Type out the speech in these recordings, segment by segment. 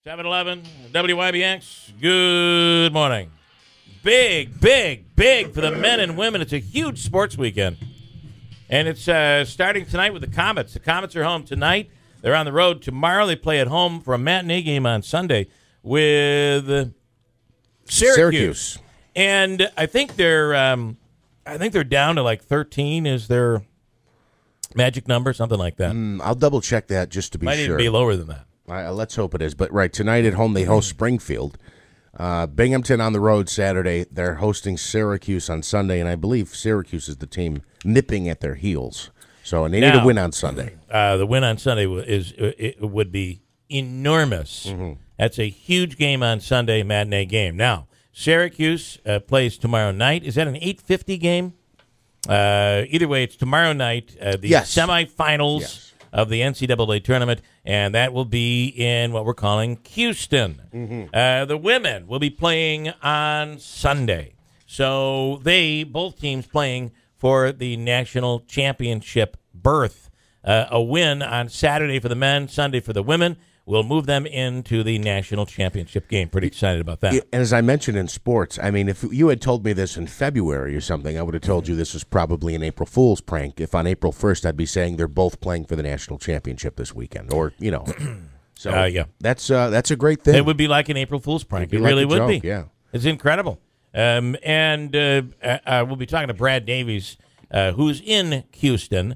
7-Eleven, WIBX, good morning. Big for the men and women. It's a huge sports weekend. And it's starting tonight with the Comets. The Comets are home tonight. They're on the road tomorrow. They play at home for a matinee game on Sunday with Syracuse. And I think they're down to like 13 is their magic number, something like that. I'll double check that just to be sure. Might even be lower than that. Let's hope it is. But right, tonight at home they host Springfield. Binghamton on the road Saturday. They're hosting Syracuse on Sunday, and I believe Syracuse is the team nipping at their heels. So they need a win on Sunday. The win on Sunday would be enormous. Mm-hmm. That's a huge game on Sunday, matinee game. Now, Syracuse plays tomorrow night. Is that an 8:50 game? Either way, it's tomorrow night. The semifinals of the NCAA tournament, and that will be in what we're calling Houston. Mm-hmm. The women will be playing on Sunday. So both teams playing for the national championship berth. A win on Saturday for the men, Sunday for the women will move them into the national championship game. Pretty excited about that. And as I mentioned in sports, I mean, if you had told me this in February or something, I would have told you this was probably an April Fool's prank. If on April 1st I'd be saying they're both playing for the national championship this weekend, or So that's a great thing. It would be like an April Fool's prank. It really would be. Yeah, it's incredible. And we'll be talking to Brad Davies, who's in Houston,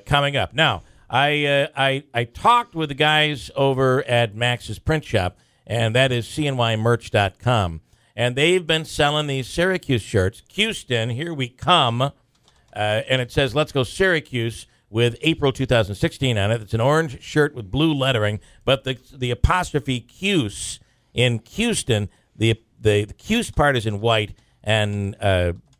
coming up now. I talked with the guys over at Max's print shop, and that is cnymerch.com, and they've been selling these Syracuse shirts. Houston, here we come, and it says, "Let's go Syracuse," with April 2016 on it. It's an orange shirt with blue lettering, but the apostrophe Cuse in Houston, the Cuse part is in white, and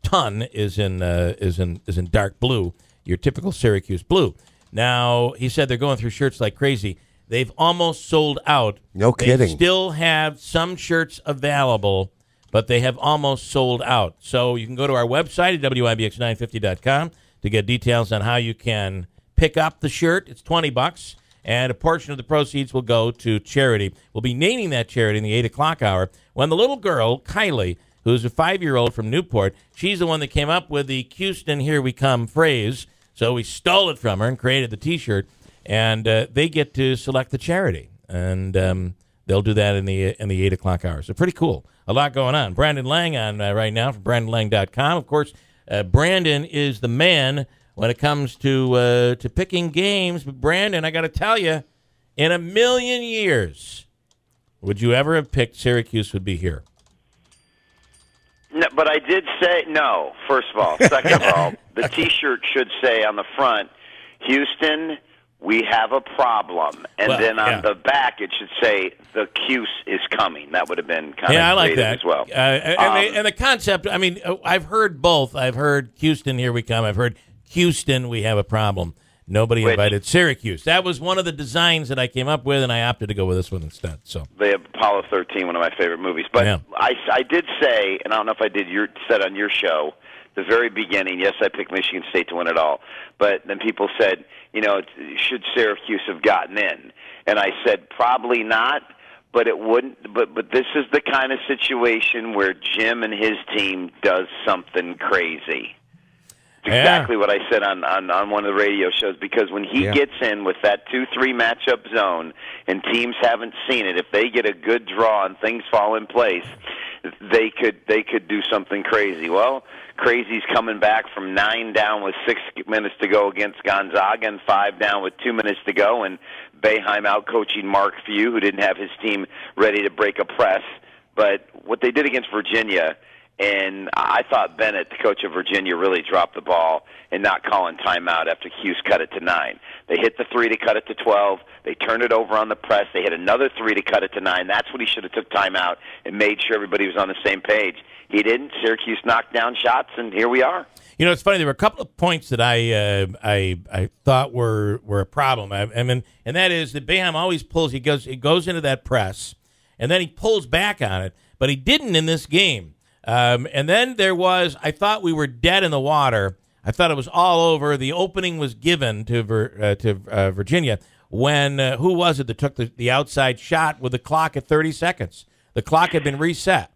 ton is in dark blue, your typical Syracuse blue. Now, he said they're going through shirts like crazy. They've almost sold out. No kidding. They still have some shirts available, but they have almost sold out. So you can go to our website at WIBX950.com to get details on how you can pick up the shirt. It's $20, and a portion of the proceeds will go to charity. We'll be naming that charity in the 8 o'clock hour when the little girl, Kylie, who's a 5-year-old from Newport, she's the one that came up with the Houston, here we come phrase. So we stole it from her and created the T-shirt, and they get to select the charity, and they'll do that in the 8 o'clock hour. So pretty cool. A lot going on. Brandon Lang on right now from BrandonLang.com. Of course, Brandon is the man when it comes to picking games. But Brandon, I got to tell you, in a million years, would you ever have picked Syracuse would be here? No, but I did say no, first of all. Second of all, the T-shirt should say on the front, "Houston, we have a problem." And then on the back it should say, "The Cuse is coming." That would have been kind of like that as well. And the concept, I mean, I've heard both. I've heard Houston, here we come. I've heard Houston, we have a problem. Nobody invited Syracuse. That was one of the designs that I came up with, and I opted to go with this one instead. So the Apollo 13, one of my favorite movies. But I did say, and I don't know if I said on your show, the very beginning, yes, I picked Michigan State to win it all. But then people said, should Syracuse have gotten in? And I said, probably not, but it wouldn't. But this is the kind of situation where Jim and his team does something crazy. Exactly what I said on one of the radio shows, because when he gets in with that 2-3 matchup zone and teams haven't seen it, if they get a good draw and things fall in place, they could do something crazy. Well, crazy's coming back from 9 down with 6 minutes to go against Gonzaga and 5 down with 2 minutes to go, and Boeheim out-coaching Mark Few, who didn't have his team ready to break a press. But what they did against Virginia, and I thought Bennett, the coach of Virginia, really dropped the ball and not calling timeout after Cuse cut it to 9. They hit the 3 to cut it to 12. They turned it over on the press. They hit another 3 to cut it to 9. That's when he should have took timeout and made sure everybody was on the same page. He didn't. Syracuse knocked down shots, and here we are. It's funny. There were a couple of points that I thought were a problem. And that is that Boeheim always pulls. He goes into that press, and then he pulls back on it. But he didn't in this game. And then I thought we were dead in the water. I thought it was all over. The opening was given to Virginia when who was it that took the outside shot with the clock at 30 seconds? The clock had been reset.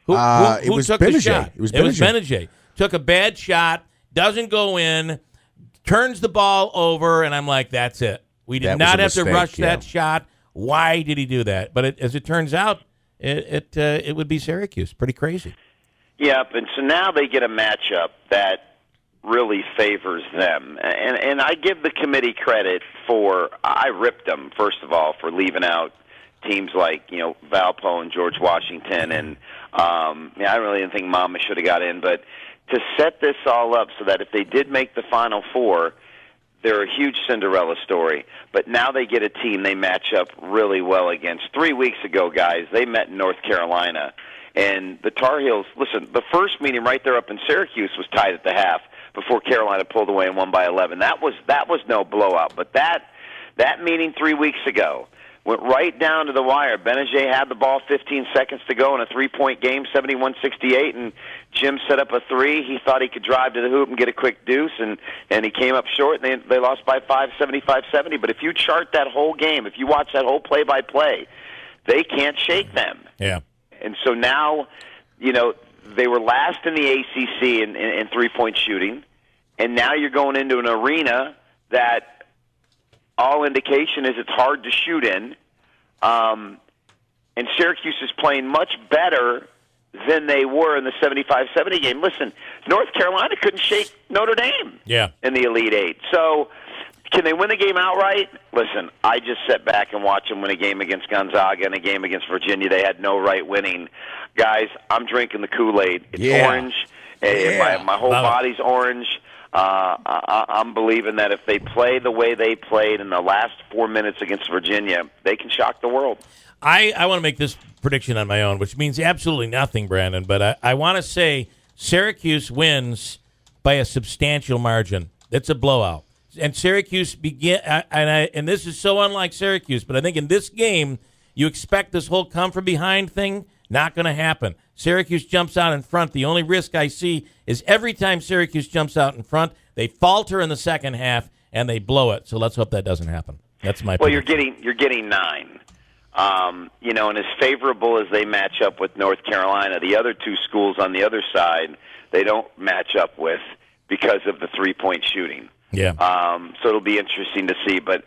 Who took the shot? It was Benajay. Took a bad shot, doesn't go in, turns the ball over, and I'm like, that's it. We did not have to rush that shot. Why did he do that? But as it turns out, it would be Syracuse. Pretty crazy. Yep, and so now they get a matchup that really favors them. And I give the committee credit for, I ripped them, first of all, for leaving out teams like, Valpo and George Washington. And I really didn't think Mama should have got in. But to set this all up so that if they did make the Final Four, they're a huge Cinderella story. But now they get a team they match up really well against. 3 weeks ago, guys, they met in North Carolina. And the Tar Heels, listen, the first meeting right there up in Syracuse was tied at the half before Carolina pulled away and won by 11. That was no blowout. But that meeting 3 weeks ago went right down to the wire. Benajay had the ball 15 seconds to go in a three-point game, 71-68, and Jim set up a three. He thought he could drive to the hoop and get a quick deuce, and he came up short, and they lost by 5, 75-70. But if you chart that whole game, if you watch that whole play-by-play, they can't shake them. Yeah. And so now, they were last in the ACC in three-point shooting, and now you're going into an arena that all indication is it's hard to shoot in, and Syracuse is playing much better than they were in the 75-70 game. Listen, North Carolina couldn't shake Notre Dame in the Elite Eight. So can they win the game outright? Listen, I just sat back and watched them win a game against Gonzaga and a game against Virginia. They had no right winning. Guys, I'm drinking the Kool-Aid. It's orange. My whole body's orange. I'm believing that if they play the way they played in the last 4 minutes against Virginia, they can shock the world. I want to make this prediction on my own, which means absolutely nothing, Brandon, but I want to say Syracuse wins by a substantial margin. It's a blowout. And Syracuse and this is so unlike Syracuse, but I think in this game, you expect this whole come-from-behind thing. Not going to happen. Syracuse jumps out in front. The only risk I see is every time Syracuse jumps out in front, they falter in the second half and they blow it. So let's hope that doesn't happen. That's my prediction. You're getting 9. And as favorable as they match up with North Carolina, the other two schools on the other side, they don't match up with because of the three-point shooting. Yeah. So it'll be interesting to see, but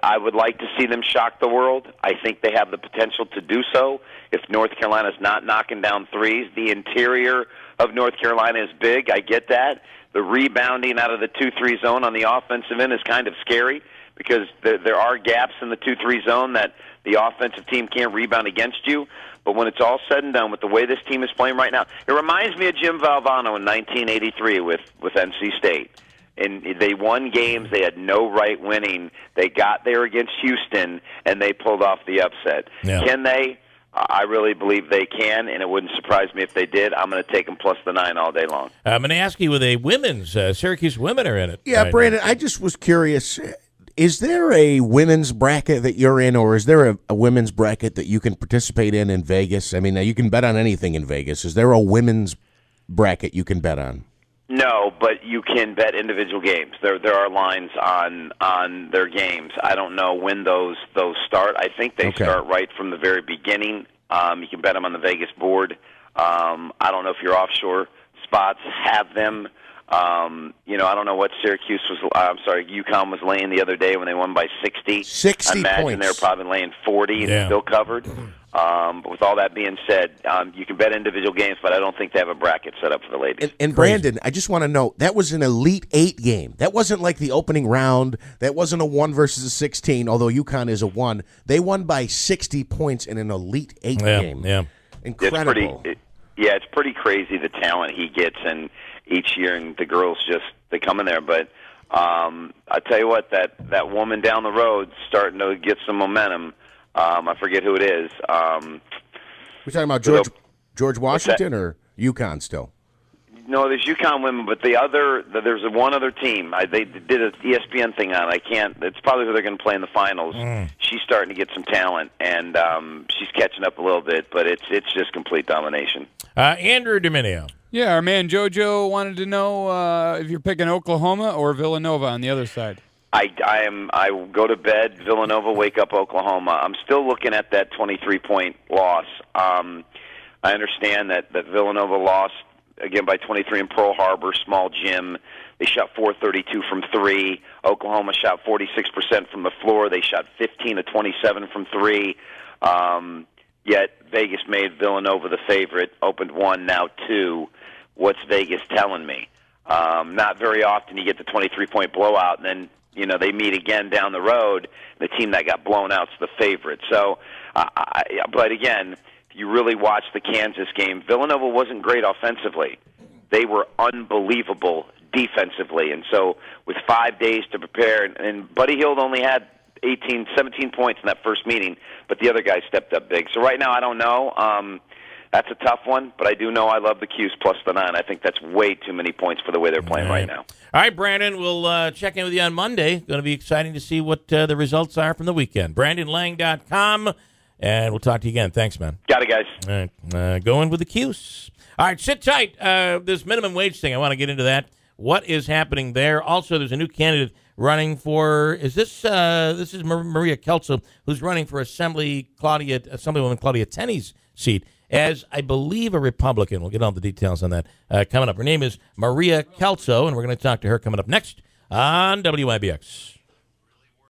I would like to see them shock the world. I think they have the potential to do so. If North Carolina's not knocking down threes, the interior of North Carolina is big. I get that. The rebounding out of the 2-3 zone on the offensive end is kind of scary because there are gaps in the 2-3 zone that the offensive team can't rebound against you. But when it's all said and done with the way this team is playing right now, it reminds me of Jim Valvano in 1983 with NC State. And they won games they had no right winning. They got there against Houston, and they pulled off the upset. Yeah. Can they? I really believe they can, and it wouldn't surprise me if they did. I'm going to take them plus the 9 all day long. I'm going to ask you with a women's, Syracuse women are in it. Yeah, right, Brandon, I just was curious. Is there a women's bracket that you're in, or is there a women's bracket that you can participate in Vegas? I mean, you can bet on anything in Vegas. Is there a women's bracket you can bet on? No, but you can bet individual games. There are lines on their games. I don't know when those start. I think they start right from the very beginning. You can bet them on the Vegas board. I don't know if your offshore spots have them. I don't know what UConn was laying the other day when they won by 60. 60 I imagine points. they're probably laying 40 and still covered. But with all that being said, you can bet individual games, but I don't think they have a bracket set up for the ladies. And Brandon, I just want to know, that was an Elite 8 game. That wasn't like the opening round. That wasn't a 1 versus a 16, although UConn is a 1. They won by 60 points in an Elite 8 game. Yeah. Incredible. It's pretty crazy the talent he gets, and each year, and the girls they come in there. But I tell you what, that woman down the road starting to get some momentum. I forget who it is. We're talking about George Washington or UConn still? No, there's UConn women, but there's one other team. They did an ESPN thing on it. I can't. It's probably who they're going to play in the finals. She's starting to get some talent, and she's catching up a little bit, but it's just complete domination. Andrew Dominio. Yeah, our man JoJo wanted to know if you're picking Oklahoma or Villanova on the other side. I go to bed, Villanova, wake up, Oklahoma. I'm still looking at that 23-point loss. I understand that Villanova lost, again, by 23 in Pearl Harbor, small gym. They shot 432 from three. Oklahoma shot 46% from the floor. They shot 15 to 27 from three. Yet Vegas made Villanova the favorite, opened 1, now 2. What's Vegas telling me? Not very often you get the 23-point blowout, and then they meet again down the road. The team that got blown out's the favorite. So, but again, if you really watch the Kansas game, Villanova wasn't great offensively. They were unbelievable defensively. And so with 5 days to prepare, and Buddy Hield only had 17 points in that first meeting, but the other guys stepped up big. So right now I don't know. That's a tough one, but I do know I love the Cuse plus the 9. I think that's way too many points for the way they're playing right now. All right, Brandon, we'll check in with you on Monday. Going to be exciting to see what the results are from the weekend. BrandonLang.com, and we'll talk to you again. Thanks, man. Got it, guys. All right, going with the Cuse. All right, sit tight. This minimum wage thing, I want to get into that. What is happening there? Also, there's a new candidate running for, this is Maria Kelso, who's running for Assemblywoman Claudia Tenney's seat as, I believe, a Republican. We'll get all the details on that coming up. Her name is Maria Kelso, and we're going to talk to her coming up next on WIBX.